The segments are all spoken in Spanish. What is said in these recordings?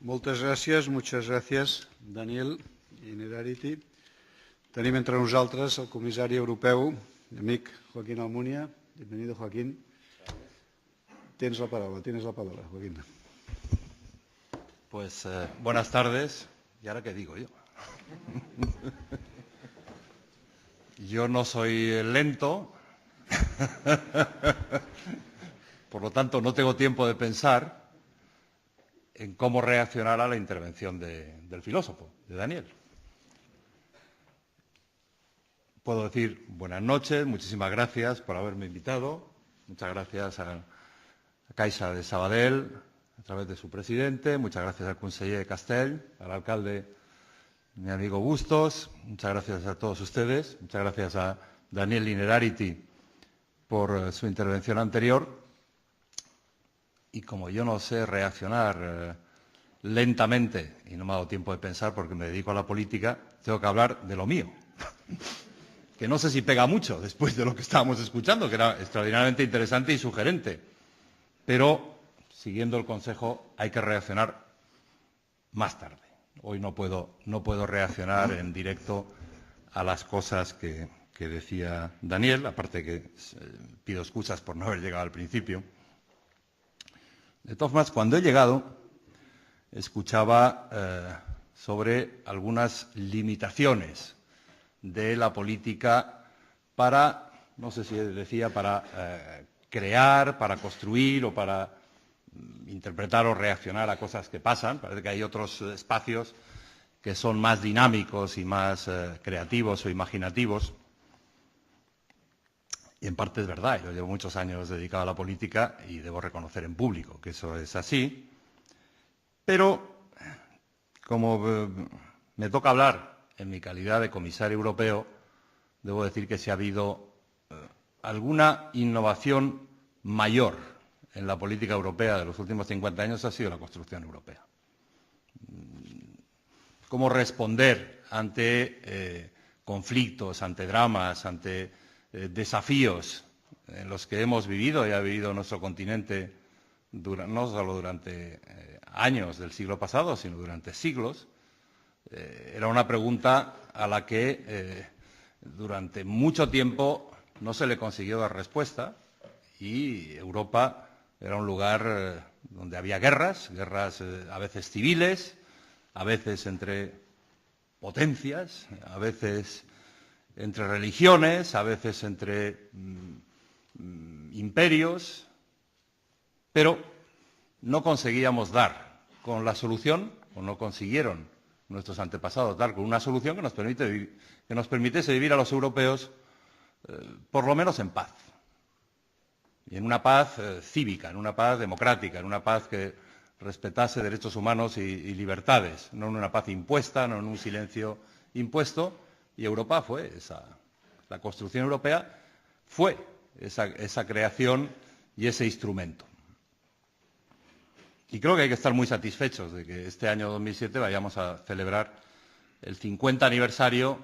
Moltes gràcies, muchas gracias, Daniel Innerarity. Tenim entre nosaltres el comissari europeu, amic Joaquín Almunia. Bienvenido, Joaquín. Tienes la palabra, Joaquín. Pues buenas tardes. ¿Y ahora qué digo yo? Yo no soy lento, por lo tanto no tengo tiempo de pensar en cómo reaccionar a la intervención del filósofo, de Daniel. Puedo decir buenas noches, muchísimas gracias por haberme invitado, muchas gracias a Caixa de Sabadell, a través de su presidente, muchas gracias al conseller Castell, al alcalde, mi amigo Bustos, muchas gracias a todos ustedes, muchas gracias a Daniel Innerarity por su intervención anterior. Y como yo no sé reaccionar lentamente, y no me ha dado tiempo de pensar porque me dedico a la política, tengo que hablar de lo mío, que no sé si pega mucho después de lo que estábamos escuchando, que era extraordinariamente interesante y sugerente. Pero, siguiendo el consejo, hay que reaccionar más tarde. Hoy no puedo reaccionar en directo a las cosas que decía Daniel, aparte que pido excusas por no haber llegado al principio. De todas formas, cuando he llegado, escuchaba sobre algunas limitaciones de la política para, no sé si decía, para crear, para construir o para interpretar o reaccionar a cosas que pasan. Parece que hay otros espacios que son más dinámicos y más creativos o imaginativos. Y en parte es verdad, yo llevo muchos años dedicado a la política y debo reconocer en público que eso es así. Pero, como me toca hablar en mi calidad de comisario europeo, debo decir que si ha habido alguna innovación mayor en la política europea de los últimos 50 años ha sido la construcción europea. Cómo responder ante conflictos, ante dramas, ante desafíos en los que hemos vivido y ha vivido nuestro continente no solo durante años del siglo pasado, sino durante siglos, era una pregunta a la que durante mucho tiempo no se le consiguió dar respuesta y Europa era un lugar donde había guerras a veces civiles, a veces entre potencias, a veces entre religiones, a veces entre imperios, pero no conseguíamos dar con la solución, o no consiguieron nuestros antepasados dar con una solución que nos permitiese vivir a los europeos por lo menos en paz. Y en una paz cívica, en una paz democrática, en una paz que respetase derechos humanos y libertades, no en una paz impuesta, no en un silencio impuesto. Y Europa fue la construcción europea fue esa creación y ese instrumento. Y creo que hay que estar muy satisfechos de que este año 2007 vayamos a celebrar el 50 aniversario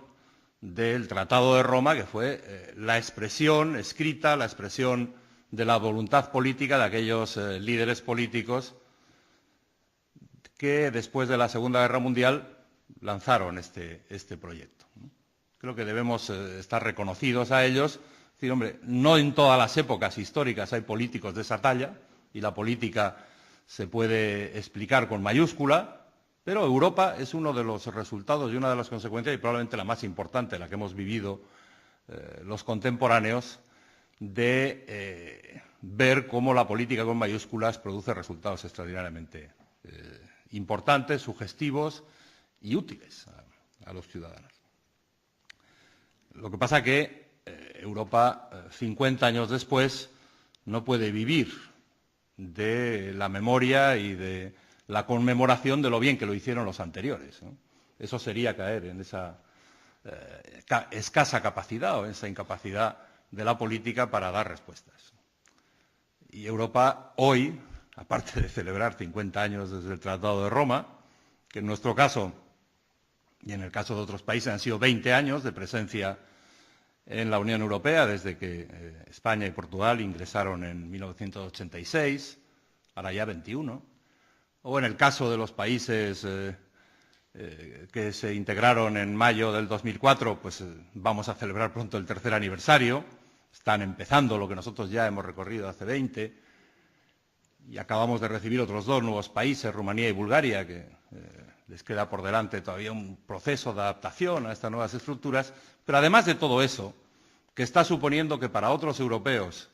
del Tratado de Roma, que fue la expresión escrita, la expresión de la voluntad política de aquellos líderes políticos que después de la Segunda Guerra Mundial lanzaron este proyecto. Creo que debemos estar reconocidos a ellos. Es decir, hombre, no en todas las épocas históricas hay políticos de esa talla y la política se puede explicar con mayúscula, pero Europa es uno de los resultados y una de las consecuencias, y probablemente la más importante, la que hemos vivido los contemporáneos, de ver cómo la política con mayúsculas produce resultados extraordinariamente importantes, sugestivos y útiles a los ciudadanos. Lo que pasa es que Europa, 50 años después, no puede vivir de la memoria y de la conmemoración de lo bien que lo hicieron los anteriores, ¿no? Eso sería caer en esa escasa capacidad o en esa incapacidad de la política para dar respuestas. Y Europa hoy, aparte de celebrar 50 años desde el Tratado de Roma, que en nuestro caso y en el caso de otros países han sido 20 años de presencia en la Unión Europea, desde que España y Portugal ingresaron en 1986, ahora ya 21, o en el caso de los países que se integraron en mayo del 2004, pues vamos a celebrar pronto el 3er aniversario. Están empezando lo que nosotros ya hemos recorrido hace 20, y acabamos de recibir otros 2 nuevos países, Rumanía y Bulgaria, que les queda por delante todavía un proceso de adaptación a estas nuevas estructuras. Pero además de todo eso, que está suponiendo que para otros europeos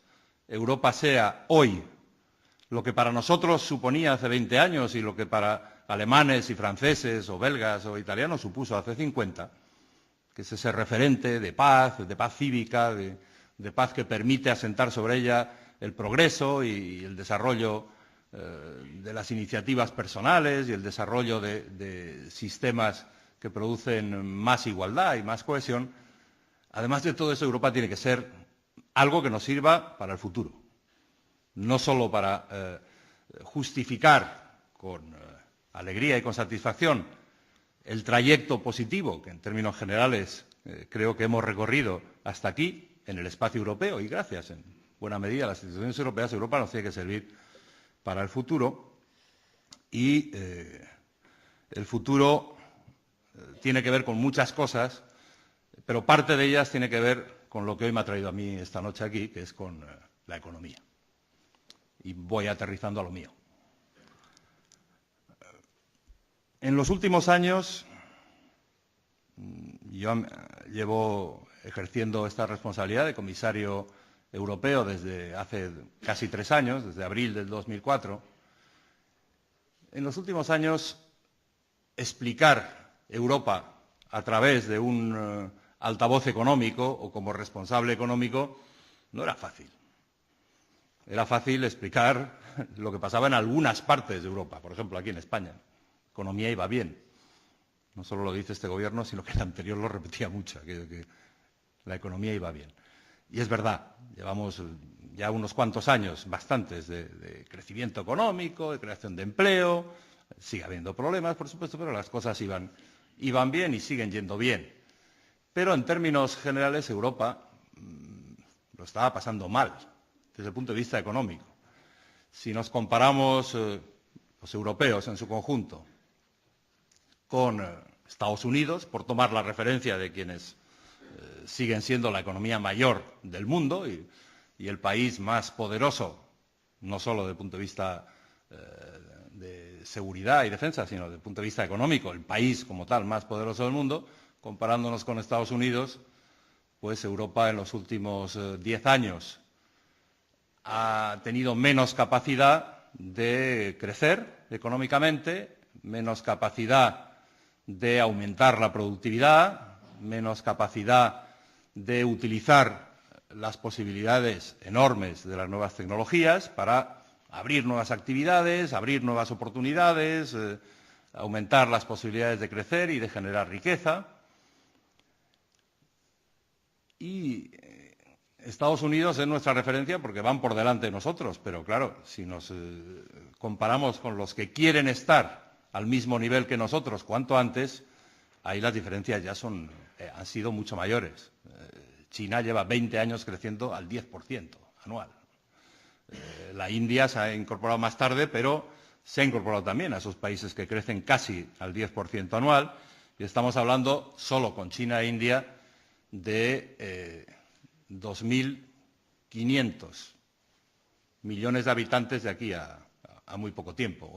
Europa sea hoy lo que para nosotros suponía hace 20 años y lo que para alemanes y franceses o belgas o italianos supuso hace 50, que es ese referente de paz cívica, de paz que permite asentar sobre ella el progreso y el desarrollo de las iniciativas personales y el desarrollo de sistemas que producen más igualdad y más cohesión. Además de todo eso, Europa tiene que ser algo que nos sirva para el futuro, no solo para justificar con alegría y con satisfacción el trayecto positivo que en términos generales creo que hemos recorrido hasta aquí en el espacio europeo, y gracias en buena medida a las instituciones europeas. Europa nos tiene que servir para el futuro, y el futuro tiene que ver con muchas cosas, pero parte de ellas tiene que ver con lo que hoy me ha traído a mí esta noche aquí, que es con la economía. Y voy aterrizando a lo mío. En los últimos años, yo llevo ejerciendo esta responsabilidad de comisario europeo desde hace casi 3 años, desde abril del 2004. En los últimos años, explicar Europa a través de un altavoz económico o como responsable económico no era fácil. Era fácil explicar lo que pasaba en algunas partes de Europa, por ejemplo, aquí en España. La economía iba bien. No solo lo dice este gobierno, sino que el anterior lo repetía mucho, que la economía iba bien. Y es verdad, llevamos ya unos cuantos años, bastantes, de crecimiento económico, de creación de empleo. Sigue habiendo problemas, por supuesto, pero las cosas iban bien y siguen yendo bien. Pero en términos generales, Europa lo estaba pasando mal desde el punto de vista económico. Si nos comparamos los europeos en su conjunto con Estados Unidos, por tomar la referencia de quienes siguen siendo la economía mayor del mundo y el país más poderoso, no solo desde el punto de vista de seguridad y defensa, sino desde el punto de vista económico, el país como tal más poderoso del mundo, comparándonos con Estados Unidos, pues Europa en los últimos 10 años ha tenido menos capacidad de crecer económicamente, menos capacidad de aumentar la productividad, menos capacidad de utilizar las posibilidades enormes de las nuevas tecnologías para abrir nuevas actividades, abrir nuevas oportunidades, aumentar las posibilidades de crecer y de generar riqueza. Y Estados Unidos es nuestra referencia porque van por delante de nosotros, pero claro, si nos comparamos con los que quieren estar al mismo nivel que nosotros cuanto antes, ahí las diferencias ya han sido mucho mayores. China lleva 20 años creciendo al 10% anual. La India se ha incorporado más tarde, pero se ha incorporado también a esos países que crecen casi al 10% anual. Y estamos hablando, solo con China e India, de 2.500 millones de habitantes de aquí a muy poco tiempo.